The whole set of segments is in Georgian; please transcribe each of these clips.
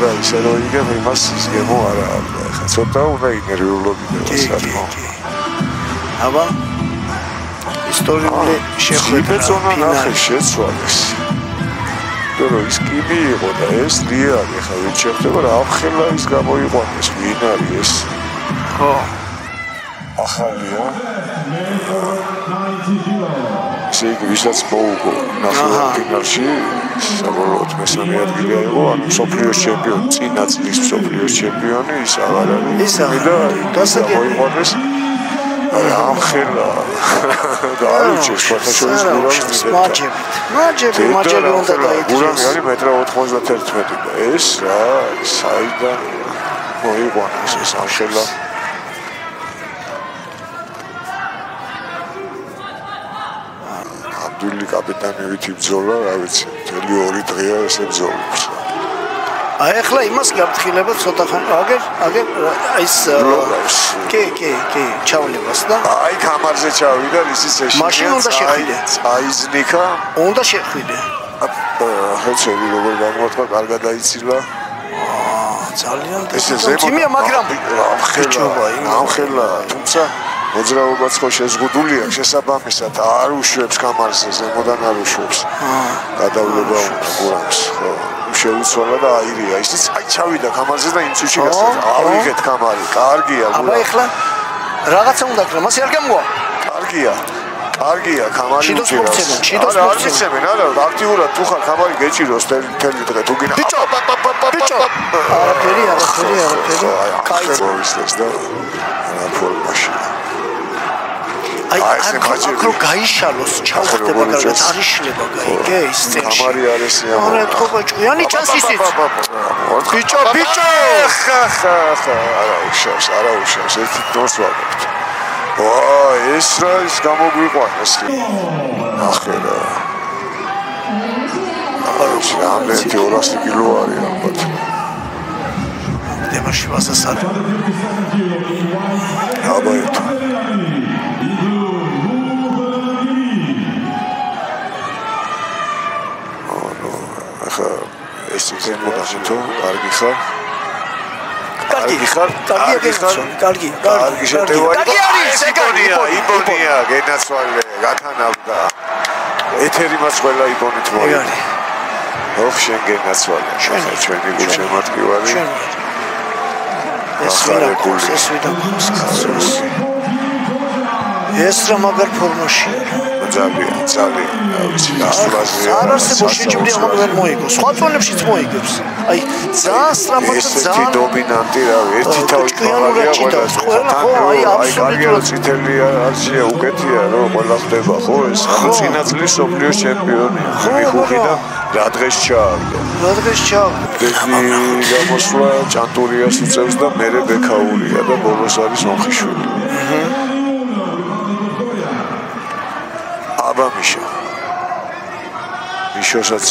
და ისე რომ იგებ იმას ის გემო არა აქვს ხა ცოტა უნდა ინერვიულობიდე საერთოდ აბა ისტორიული შეხვედრა ფინალი შეცვალეს რომ ის კიბი იყო და ეს დიარი ხა ვინ შეხვდება რა ახლა ის გამოიყვანეს ვინ არის ეს ხო ახალია ისე ვისაც მოუგო ნახევარ ფინალში საბოლოოდ მესამე ადგილი იყო ანუ მსოფლიოს ჩემპიონი წინა წლის მსოფლიოს ჩემპიონი ის აღარ არის და გამოიყვანეს ახლა და არჩევს ფათაშორის მაჯები უნდა დაიწყოს გურამი არის მეტრა 91 და ეს რა საიდან მოიყვანეს ეს ახლა აბდული კაპიტანივით იბრძოლა რა ვიცი მთელი 2 დღეა ესე ბრძოლობს აი ახლა იმას გაფრთხილება ცოტა ხან აგერ ის კი ჩავლებას და აი კამარზე ჩავიდა ისიც ეშინია მაშინ უნდა შეხვიდე აიზნიკა უნდა შეხვიდე ხეცები როგორ გამოთქვა კარგად აიცილა ძალიან თიმია მაგრამ ამხელა თუმცა მოძრაობაც ხო შეზღუდულია შესაბამისად არ უშვებს კამარზე ზემოდან არ უშვებს გადავლება უნდა გურამს ხო შეუცვალა და აირია ისიც აი ჩავიდა კამარზე და იმ წუთში გასწრა ავიღეთ კამარი კარგია გურამ აბა ეხლა რაღაცა უნდა ქნა მასე არ გამოვა კარგია კამარი შიდოს მოცემენ არა აქტიურად თუ ხარ კამარი გეჭიროს თელი დღე თუ გინდა ბიჭო არაფერი კაი წოვისდეს და რა ფორმაში აი აქ რო გაიშალოს ჩავხდება და არიშლება გაიგე ის წელში კამარი არის არა ეთქობა ჭკვიანი ჩანს ისიც ბიჭო ხა არა უშავს ერთი დროს ვაგებთ ეს რა ის გამოგვიყვანეს ახლა აბაროში ამდენი 200 კილო არის ალბათ დემაში ვასასარ აბა ეთო ეს ზემოდან თო კარგი შეტევა იბონია გენაცვალე გათანავდა ეთერი მას ყველა იბონით მოიგო ოხ შენ გენაცვალე ჩვენი გულშემატკივარი ეს რა მაგარ ფორმაში ძალიან ვიცი ასლაზია არ არსებობს შეჭმილი ამან ვერ მოიგო სხვა წონებშიც მოიგებს აი ძალიან სწრაფად და ძალიან დომინანტი რა ერთი თავი მაღალია ყველა აი აბსოლუტურად წითელია არჩია უკეთია რომ ყველა ხდება ხო ეს ანუ წინა წლის სოფლიოს ჩემპიონია მიხუხი და რა დღეს ჩააგდო დედი გამოსვლა ჭანტურიას უწევს და მერე ბექაურია და ბოლოს არის ონხიშვილი აბა მიშოსაც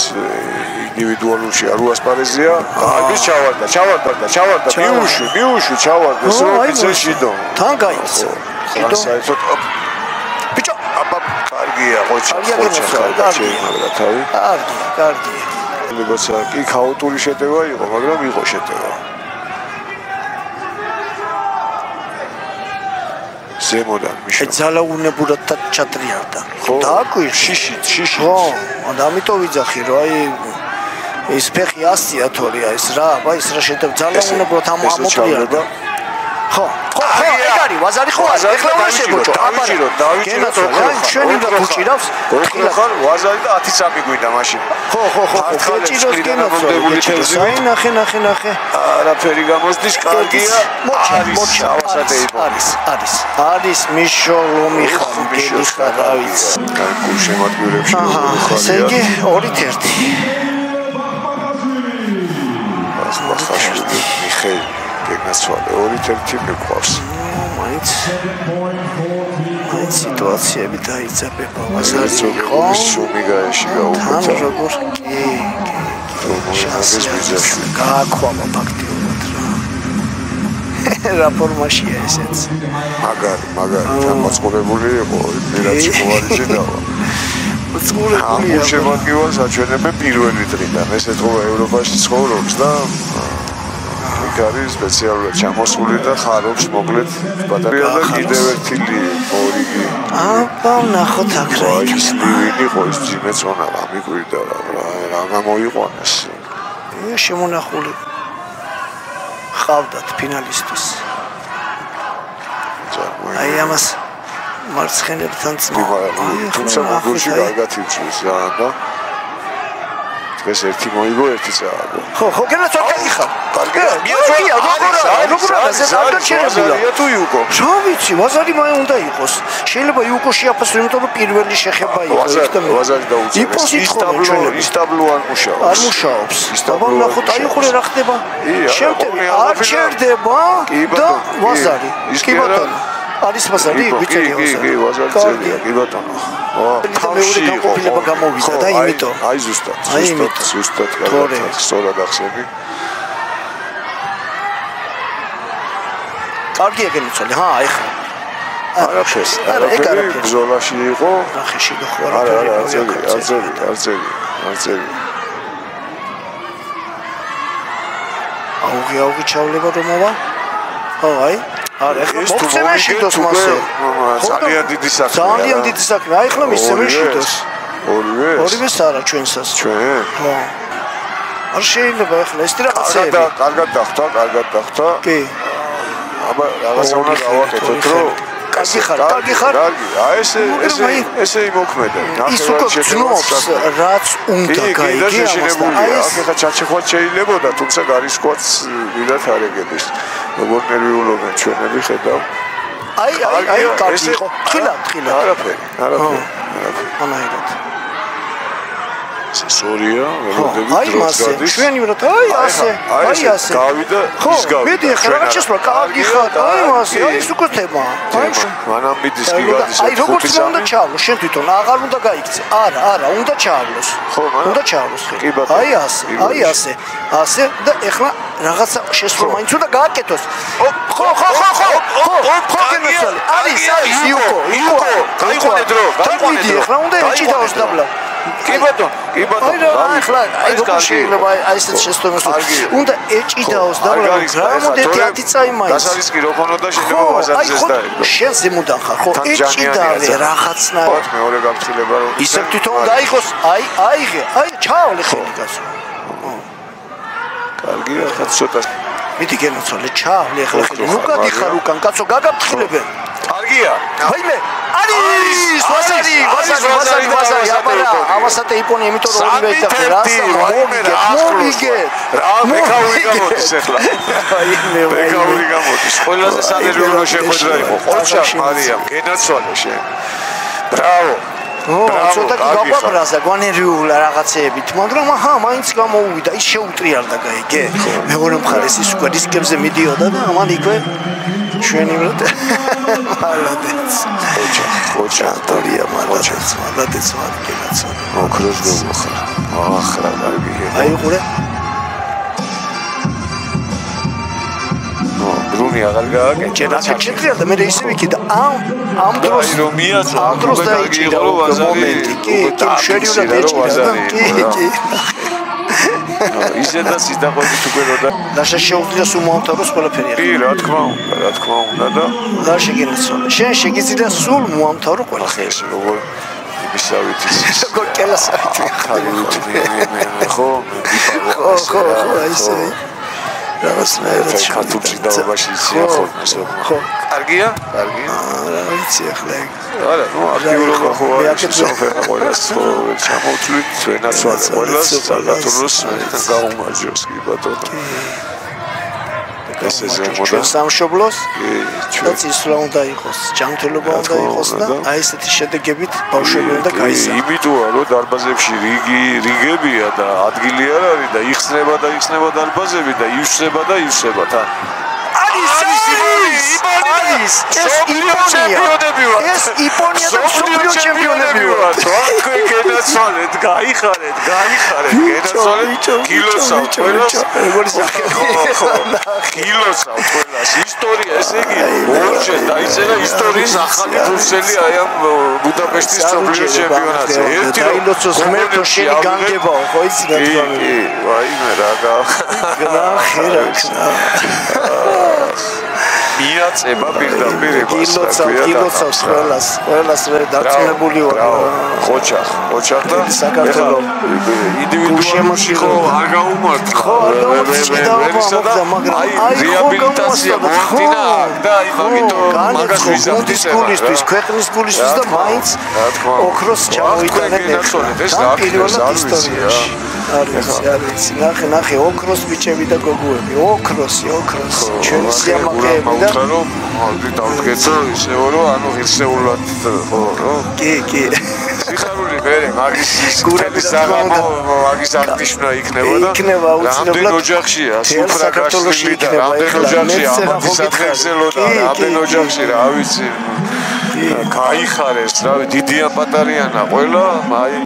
ინდივიდუალურში არ უასპარეზია კარგი ჩავარდა მიუშვი ჩავარდა ეს რომ ფიცეში დო თან გაიცა საერთოდ ბიჭო აბა კარგია ყოჩა მაგრამ თავი კარგია ლებაცა კი ქაოტური შეტევა იყო მაგრამ იყო შეტევა ზემოდან მიშო ძალაუნებურად ჩატრიალდა დააკვირ შიში ხო და ამიტომ ვიძახი რომ აი ეს ფეხი 100-ია თორია ეს რა აბა ის რა შეტევა ძალაუნებურად ამოტრიალდა ხო ეგარი ვაზარი ხო არის ეხლა უნდა შეგოჭო დავიჭიროთ ჩვენი და გუჭირავს ხარ ვაზარი და 10 წამი გვინდა მაშინ ხო გეჭიროს გენოცვალე აი ნახე არაფერი გამოსდის კარგია მოჩა არის მიშო ლომი ხამგელი ხარ რა ვიცი გულშემატკივრებში ესე იგი 2-1 ახლა მიხეილ გეგნაცვალე 2-1 მიყვავს მაინც სიტუაციები დაიძაბება ვაზარი იყო სუმი გაეში გაუკეთა როგორ შანსის მიზაში გააქვამა ფაქტიურად რა ფორმაშია ესეც მაგარი მოწყობებული იყო პირადი ყოვარი დავა მოწყობებულია ამ შემოგივას აჩვენებენ პირველი დღიდან ეს ეთქვა ევროპაში ცხოვრობს და იქ არის სპეციალურად ჩამოსული და ხარობს მოკლედ ბატარეა და კიდევ ერთი ორიგი. აბა ნახოთ აქ რა ის ლივინი ხო ის ძიმეწონა რა მიგვირდა რა გამოიყვანეს. შემონახული ხავდათ ფინალისტის. აი ამას მარცხენებთან თუმცა მოგულში კარგად იწვის რა და დღეს ერთი მოიგო ერთი წააგო. ხო, კენაცოქი ხარ. კარგია, როგორ არის ზარდაჩერებულა თუ იუკო. რა ვიცი, ვაზარი მაი უნდა იყოს. შეიძლება იუკო შეაფასო, იმიტომ რომ პირველი შეხება იყოს. ვაზარი დაუწევს. ისტაბლო არ მუშაობს. არ მუშაობს. აბა ნახოთ, აი ხოლე რა ხდება. შემდეგ არ ჩერდება და ვაზარი. კი ბატონო. არის ვაზარი, ვიცი ვაზარი. კი ბატონო. მეორე გამოფილება გამოვიდა და იმიტომ. აი ზუსტად კარგად სწორად ახსენე. კარგია გენიცოლი, აი ხა. არაფერს, ბრძოლაში იყო. ნახეში და ხო არაფერი. არწევი. აუღი ჩავლება რომავა. ხო, აი. არა, მოხსენა შიდოს მასე. ძალიან დიდი საქმე. ძალიან დიდი საქმე. აი ხლა მისცემენ შიდოს. ორივეს არა ჩვენსას. ჩვენ? ხო. არ შეიძლება ახლა ეს რაღაცები. კარგად დახვდა. კი. აბა რაღაცა უნდა გავაკეთოთ, რომ კარგი ხარ. აი ესე იმოქმედა. ის უკვე ცნობს, რაც უნდა გაიგოს. აი ახლა ჩაჩეხვაც შეიძლებოდა, თუმცა გარისკვაც ვიდათ არ ეგების. როგორ ნერვიულობენ ჩვენები ხედავ. აი კარგი იყო. თხილა. არაფერი. ანაირად. სორია, აი მასე, ჩვენი რა, აი ასე. გავიდა, ის გავიდა. მედი ახლა რა შეცვლა, კარგი ხარ, აი მასე, აი ის უკვე თემა. მანამ მიდის კი გადის. აი როგორც უნდა ჩავლო, შენ თვითონ აღარ უნდა გაიქცე. არა, უნდა ჩავლოს. ხო, უნდა ჩავლოს ხე. აი ასე და ახლა რაღაცა შეცვლა მაინც უნდა გააკეთოს. ხო, გენაცვალე. არის იუკო. გაიყვანე დრო. ახლა უნდა ეჭიდაოს დაბლა. კი ბატონო. ახლა აი შეიძლება აი ესეთ შეცდომას უნდა ეჭიდაოს და გამოდეთი 10 წაი მაინც. დასალისკი რო ხონოდა შეიძლება ვაზარდეს და შენ ზემოდან ხარ ხო ეჭიდავე რაღაცნაირად. ხო მეორე გამწილება რომ ისე თვითონ გაიხოს აი ჩავლე ხელი გასო. კარგია ხა ცოტა მიდი გენაცვალე ჩავლე ახლა ხელი. ნუ გადიხარ უკან კაცო გაგაფრთხილებენ. კარგია. ვაიმე არის ვაზარი ამასათე იპონი იმიტომ რომ ორივე ეთახე მოვიგეთ მეკაური გამოდის ახლა მეკაური გამოდის ყველაზე სანერვიულო შეხვედრა იყო ყოჩა მარიამ გენაცვალე შენ ბრავო ცოტა გაგვაბრაზა გვანერვიულა რაღაცეებით მაგრამ მაინც გამოუვიდა ის შეუტრიალდა გაიგე მეორე მხარეს ის უკვე რისკებზე მიდიოდა და ამან იქვე ჩვენი მალადეც ხოჭა დორია მალადეც მალკენაცო ოქროს გოგოხარ ახრა კარგი აი ყურე ბრუნი აღარ გააკეთე შეჭრია და მე ისე ვიქიდა ამ დროს ამ დროს დაიჭირა მომენტი კი შერიულად ეჭირა კი ისედაც ის დაყვებით უკვე რომ და შეუძლია სულ ყველაფერი კი რა თქმა უნდა და და შეგენაცვალე შენ შეგიძლია სულ მოამთავრო ყველაფერი ეს როგორ იმისავით ის როგორ კელასავით ხარით ხო ისე რაღაცნაირად ქართულში დაობაში იცია ხო კარგია რა ვიცი ახლა არა ნუ აქტიურობა ხო არის სოფერა ყველას ხო ჩამოვთვლით ჩვენაცვალე ყველას საქართველოს გაუმარჯოს კი ბატონო ეს ზემოდა სამშობლოს ჩვენ ისლა უნდა იყოს ჯანმრთელობა უნდა იყოს და აი ესეთი შედეგებით ბავშვები უნდა გაიზარდოს იმიტოა რომ დარბაზებში რიგებია და ადგილი არ არის და იხსნება დარბაზები და ივსება თან არის ეს იპონია და მსოფლიო ჩემპიონები ვართ თქვენ გენაცვალეთ გაიხარეთ გენაცვალეთ გილოსავთ ყველას გილოსავთ ყველას ისტორია ესე იგი ორჯერ დაიწერა ისტორიის ახალი ფურცელი აი ამ ბუდაპეშტის მსოფლიო ჩემპიონატზე ერთი დაილოცოს ღმერთო შენი განგებაო ხო იცი რა თქმა უნდა ვაიმე რა მიაწება პირდაპირ გილოცავს ყველას დარწმუნებული ვარ ხოჩა და საქართველოს ინდივიდუალში ხო არ გაუმართ ხო არ გაუმართ მაგრამ აი რეაბილიტაცია მოახდინა და აი მაგითო მაგას ვიზამთის გულისთვის ქვეყნის გულისთვის და მაინც ოქროს ჩამოიტანენ ეს რა პირველად ისტორიაში არის ნახე ოქროს ბიჭები და გოგოები ოქროს ჩვენი სიამაყეები და რომ დავდგეცო ისეო რომ ანუ ღირსეულად ხო კი სიხარული მერე მაგის გურების საღამო მაგის აღნიშვნა იქნება რამდენ ოჯახშია სუფრა გაშლილი და რამდენ ოჯახშია ამათი საფეხზელო და რამდენ ოჯახში რა ვიცი გაიხარეს რავი დიდია პატარიანა ყველა აი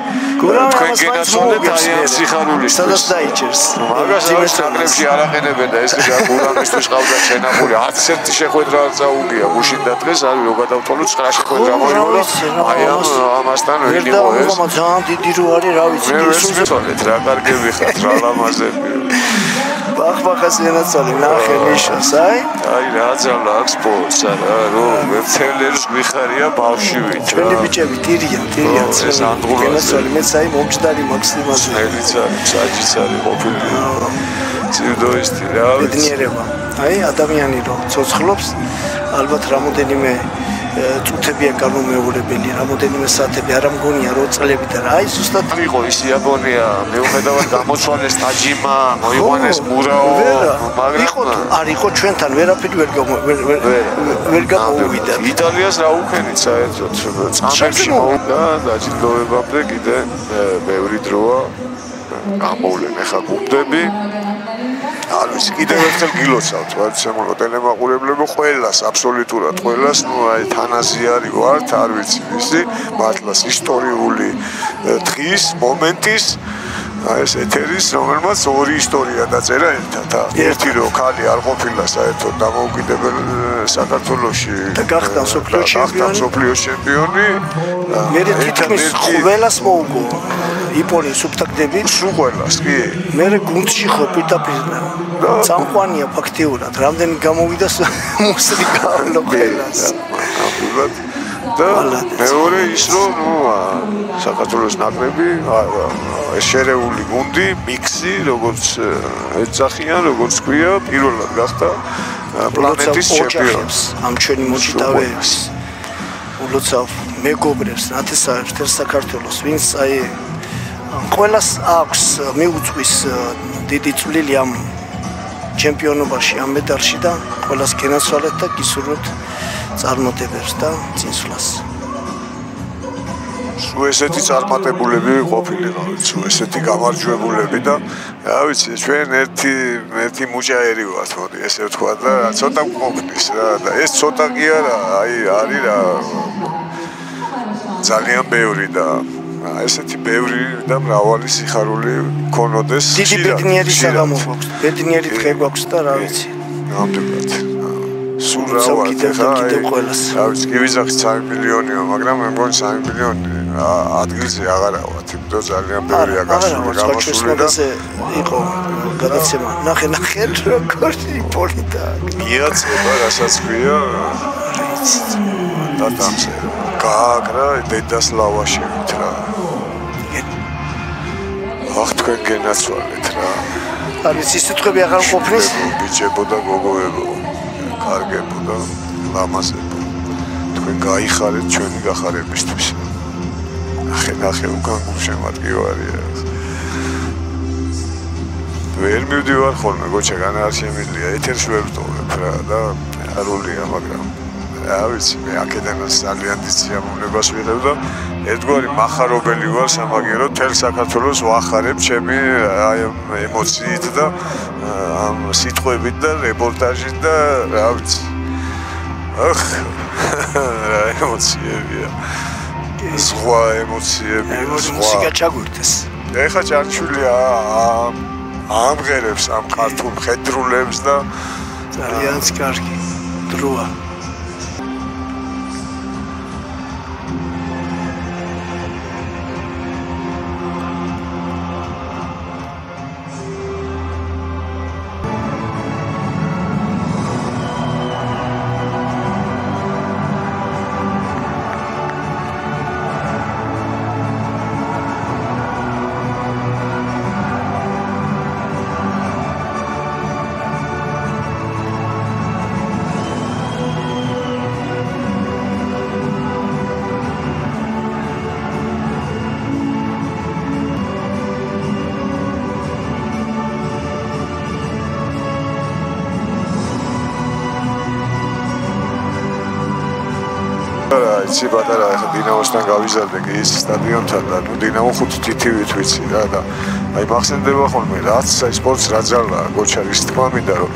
თქვენ გენაცვალეთ აი ამ სიხარულის სადაც დაიჭერს მაგას არის საკრებში არ აყენებენ და ეს რა გურამისთვის ყავდა შენახული 10 ცენტი შეხვედრა წაუგია გუშინ და დღეს არის რო გადავთვალო 9 შეხვედრა მოიგო აი ამასთან ვერ იყო ეს ძალიან დიდი რო არის რა ვიცი ისუცოლეთ რა კარგები ხართ რა ლამაზები ბახბახას ენაცალი ნახე ნიშას აი რა ძალა აქვს სპორტსა რა რომ ვერცელერს გვიხარია ბავშვი ჩვენი ბიჭები ტირიან ეს ანდღულაცალი მეც აი მომჭდარი მაქსიმაზე ელიცარი საჯიცარი ყოფილი ძირდოისტი რა ბედნიერება აი ადამიანი რო ცოცხლობს ალბათ რამოდენიმე წუთებია განუმეორებელი რამოდენიმე საათები არ მგონია რო წლები და აი ზუსტად იყო ის იაპონია მეუხედავად გამოცვალეს ტაჯიმა მოიყვანეს მურაო მაგრამ არ იყო ჩვენთან ვერაფერი ვერ გამოვიდა იტალიას რა უქენით საერთოდ წამებში მოვიდა დაჯილდოებამდე კიდე ბევრი დროა გამოვლენ ახლა გუნდები არის კიდევ ერთხელ გილოცავთ ვართ შემოყო ტელემაყურებლებო ყველას აბსოლუტურად ყველას ნუ აი თანაზიარი ვართ არ ვიცი ვისი მართლაც ისტორიული დღის მომენტის აი ეს ეთერის რომელმაც ორი ისტორია დაწერა ერთად ერთი რო ქალი არ ყოფილა საერთოდ დამოუკიდებელ საქართველოში და გახდა მსოფლიო ჩემპიონი მე თითქმის ყველას მოუგო იპონის უბთაგდები სულ ყველას კი მე გუნდში ხო პირდაპირ წამყვანია ფაქტიურად რამდენი გამოვიდა მოსრი გავლო ყველას და მეორე ის რომ საქართველოს ნაკრები შერეული გუნდი მიქსი როგორც ეძახიან როგორც ქვია პირველად გახდა პლანეტის ჩემპიონი ამ ჩვენი მოჭიდავეებს ულოცავ მეგობრებს ნათესავებს საქართველოს ვინც აი ყველას აქვს მიუძღვის დიდი წვლილი ამ ჩემპიონობაში ამ მედალში და ყველას გენაცვალეთ და გისურვებთ წარმატებებს და წინსვლას. სულ ესეთი წარმატებულები ყოფილიყავით, სულ ესეთი გამარჯვებულები და რა ვიცი, ჩვენ ერთი მუჭაერი ვართ, მოდი ესე ვთქვა და ცოტა გვყოფნის რა და ეს ცოტა კი არა, აი არის რა ძალიან ბევრი და ესეთი ბევრი და მრავალი სიხარული გქონოდეს. დიდი ბედნიერი საღამო გვაქვს, ბედნიერი დღე გვაქვს და რა ვიცი. ნამდვილად. სულ რა ვარ ხა რა ვიცი კი ვიზახი 3 მილიონია მაგრამ მე მგონი 3 მილიონი ადგილზე აღარა ვარ იმიტომ ძალიან ბევრია გასული და იყო გადაცემა ნახე როგორი პოლიტა მიაწება რასაც ქვია და დამზე გააკრა დედას ლავაშებით რა ახ თქვენ გენაცვალეთ რა არის ის სიტყვები აღარ ყოფნის ბიჭებო და გოგოებო კარგებო და ლამაზებო თქვენ გაიხარეთ ჩვენი გახარებისთვის ნახე უკან გულშემატკივარია ვერ მივდივარ ხოლმე გოჩა განარ შემიძლია ეთერს ვერ ვტოვებ რა და არულია მაგრამ რა ვიცი მე აქედანაც ძალიან დიდ სიამოვნებას ვიღებ და ერთგვარი მახარობელი ვარ სამაგიეროდ თელ საქართველოს ვახარებ ჩემი აი ემოციით და ამ სიტყვებით და რეპორტაჟით და რა ვიცი ახ რა ემოციებია სხვა ემოციები მუსიკა ჩაგვირდეს ეხა ჩარჩულია ამღერებს ამ ქართულ მხედრულებს და ძალიან კარგი დროა იცი პატარა ახლა დინამოსთან გავიზარდე კი ის სტადიონთან და ნუ დინამო 5 თითივით ვიცი რა და აი მახსენდება ხოლმე რაც აი სპორტს რა ძალაა გოჩარის თქმა მინდა რომ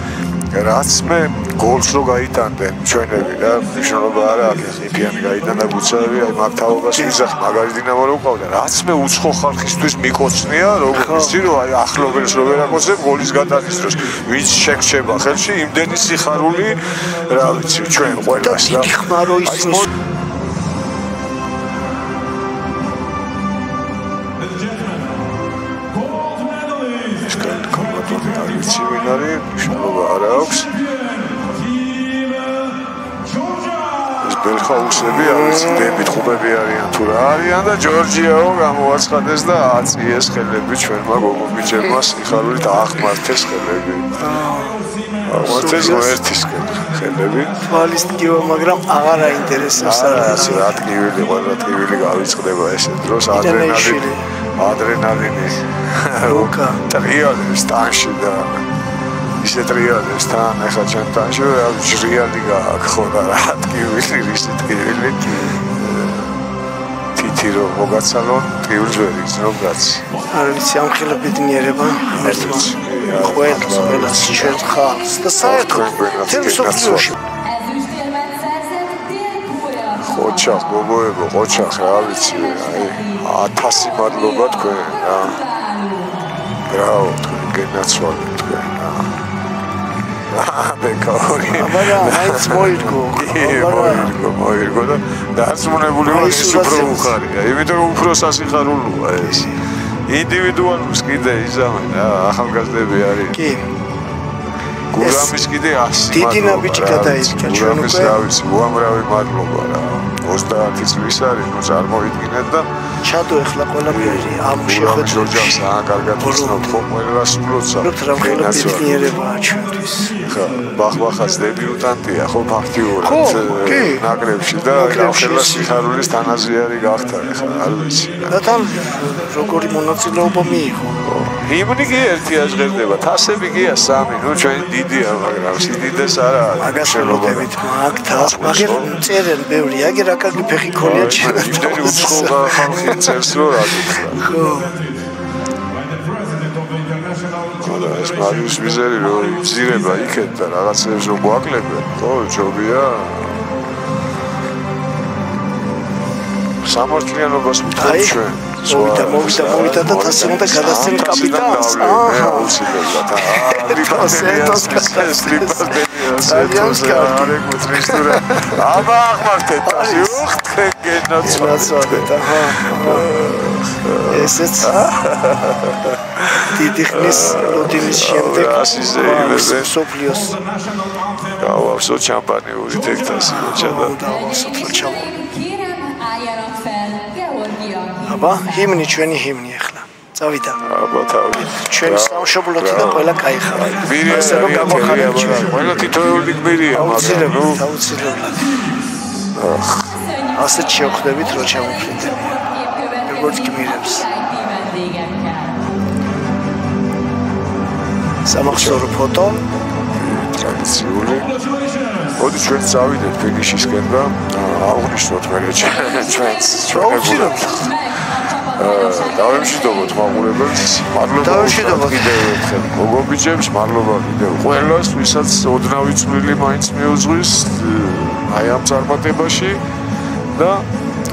რაც მე გოლს რო გაიტანდნენ ჩვენები რა მნიშვნელობა არა აქვს იფიანი გაიტანა გუცები აი მაგთავობას ვიზახ მაგარი დინამო რო ყავდა რაც მე უცხო ხალხისთვის მიკოცნია როგორ ვიცი რომ აი ახლობელს რო ვერაკოცებ გოლის გატანის დროს ვინც შეგრჩება ხელში იმდენი სიხარული რა ვიცი ჩვენ ყველას რა ხმარო ისმის ცივინარი მნიშვნელობა არ აქვს ეს ბელხაუსები არის დებით ხუბები არიან თუ რა არიან და ჯორჯიაო გამოაცხადეს და აწიეს ხელები ჩვენმა გოგობიჭებმა სიხარულით აღმართეს ხელები აღმართეს ღერთისკენ ხელები თვალისტკივა მაგრამ აღარ აინტერესებს რა ტკივილი ყველა ტკივილი გავიწყდება ესე დროს ადრენალინი როკა ტრიალებს ტანში და ისე ტრიალებს თან ახლა ჩვენ ტანში ჟრიალი გააქვს ხო და რა ტკივილი ისი ტკივილი თითი რომ მოგაცალონ ტკივილს ვერ იგრძნობ კაცი არ ვიცი ამ ხელებით ნიერება ერთმა ყველას ჩვენ ხალხს და საერთოდ თემს ოფიოში ოჩახ გოგოებო ოჩახ რა ვიცი აი 1000 მადლობა თქვენ რა ბრავო თქვენ გენაცვალეთ თქვენ რა ბეკაური მაინც მოირგო და დარწმუნებული ვარ ის უფრო უხარია იმიტომ რომ უფრო სასიხარულოა ეს ინდივიდუალურს კიდე იზამენ რა ახალგაზრდები არის კი გურამის კიდე 100 დიდი ნაბიჯი გადაიჭრა ჩვენ უკვე რა ვიცი უამრავი მადლობა რა 30 წლის არის ნუ წარმოიდგინეთ და ჩადო ახლა ყველაფერი ამ შეხვედრებში კარგად ვცნობ ხო ყველას სულოცა რა ხელობითიერებაა ჩვენთვის ხა ბახბახაც დებიუტანტია ხო ფაქტიურად ნაკრებში და ხელა სიხარულის თანაზიარი გახდა ხა არ ვიცი და თან როგორი მონაწილეობა მიიღო იმნი კი ერთი აღზრდება თასები კია 3 ნუ ჩვენ დიდია მაგრამ სიდიდეს არა აგაშენოდებით მაგ თას მაგერ წერენ ბევრი აგერ აკაკი ფეხი ქონია ჩვენ იმდენი უცხო ხალხი წერს რომ რა გიქრა ხო ეს მარიუს ვიზერი რომ იზრება იქეთ და რაღაცებს რომ გვაკლებენ ხო ჯობია სამართლიანობას ვთქვი ჩვენ მოვიდა და თასი უნდა გადასცენ კაპიტანს აუცილებლად ძალიან კარგი გუთრისტურა აბა აღმართეთ თასი უხთხე გენაცვალეთ ესეც დიდი ხნის რუტინის შემდეგ სოფლიოს გავავსო ჩემპიონური ტექტასი ჩადა აბა ჰიმნი ჩვენი హიმნი ახლა წავიდა აბა თავი ჩვენი სამშობლოთი და ყველა кайხა ესე რომ გამოხარეთ ყველა თითოეული გმირია აუცილებლად ასეთ შევხვდებით რომ ჩამოფრინდები როგორც გმირებს სამახსოვრო ფოტო ტრადიციული მოდი ჩვენ წავიდეთ ფინიშისკენ და აღვნიშნოთ მე ჩვენს დავემშვიდობოთ მაყურებელს, მადლობა კიდევ ერთხელ მოგობიჯებს, მადლობა კიდევ ყველას, ვისაც ოდნავი წვლილი მაინც მიუძღვის აი ამ წარმატებაში და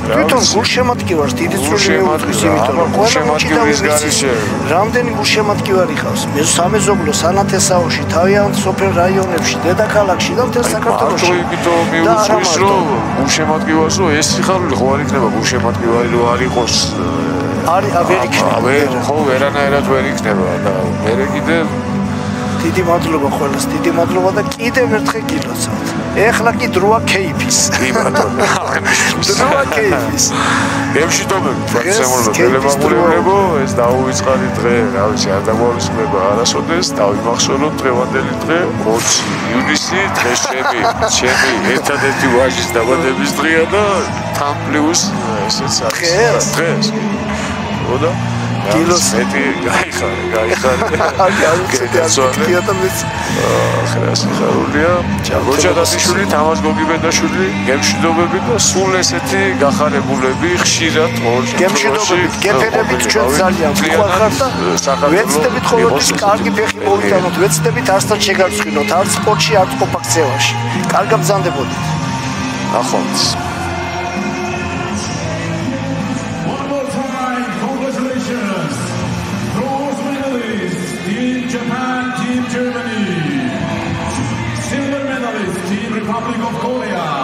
თვითონ გულშემატკივარს დიდი წვლილი მიუძღვის, იმიტომ რომ ყველა მოჭიდავების გარეშე რამდენი გულშემატკივარი ხავს სამეზობლო სანათესაოში, თავიანთ სოფელ რაიონებში, დედაქალაქში და მთელ საქართველოში. ამიტომ მიუძღვის რომ გულშემატკივარს რომ ეს სიხარული ხო არ იქნება გულშემატკივარი რომ არ იყოს ვერ იქნება. ხო, ვერანაირად ვერ იქნება და მე კიდე დიდი მადლობა ყველას, დიდი მადლობა და კიდევ ერთხელ გილოცავთ. ეხლა კი დროა კეიფის. კი ბატონო, დროა კეიფის. გემშვიდობებით, პროფესიონალო ტელემაყურებლებო, ეს დაუვიწყარი დღე, რა ვიცი, არ დაგვარისხდება არასოდეს, დავიმახსოვროთ დღევანდელი დღე 20 ივნისი, დღეს ჩემი ერთადერთი ვაჟის დაბადების დღეა და თან პლუს ესეც არის. დღეს. ოდა კილოს მეტი გაიხარე. ხრა სიხარულია. როჯა დათიშვილი, თამაზ გოგიბედაშვილი, გემშვიდობებით და სულ ესეთი გახარებულები ხშირად გემშვიდობებით, გეფერებით ჩვენ ძალიან გვყვარხართ და ვეცდებით ყოველთვის კარგი ფეხი მოვიტანოთ, ვეცდებით არცად შეგარცხინოთ, არც სპორტში, არც ყოფაქცევაში. კარგად ბრძანდებოდეთ. ნახვამდის. Japan, Team Germany. Silver medalist, Team Republic of Korea.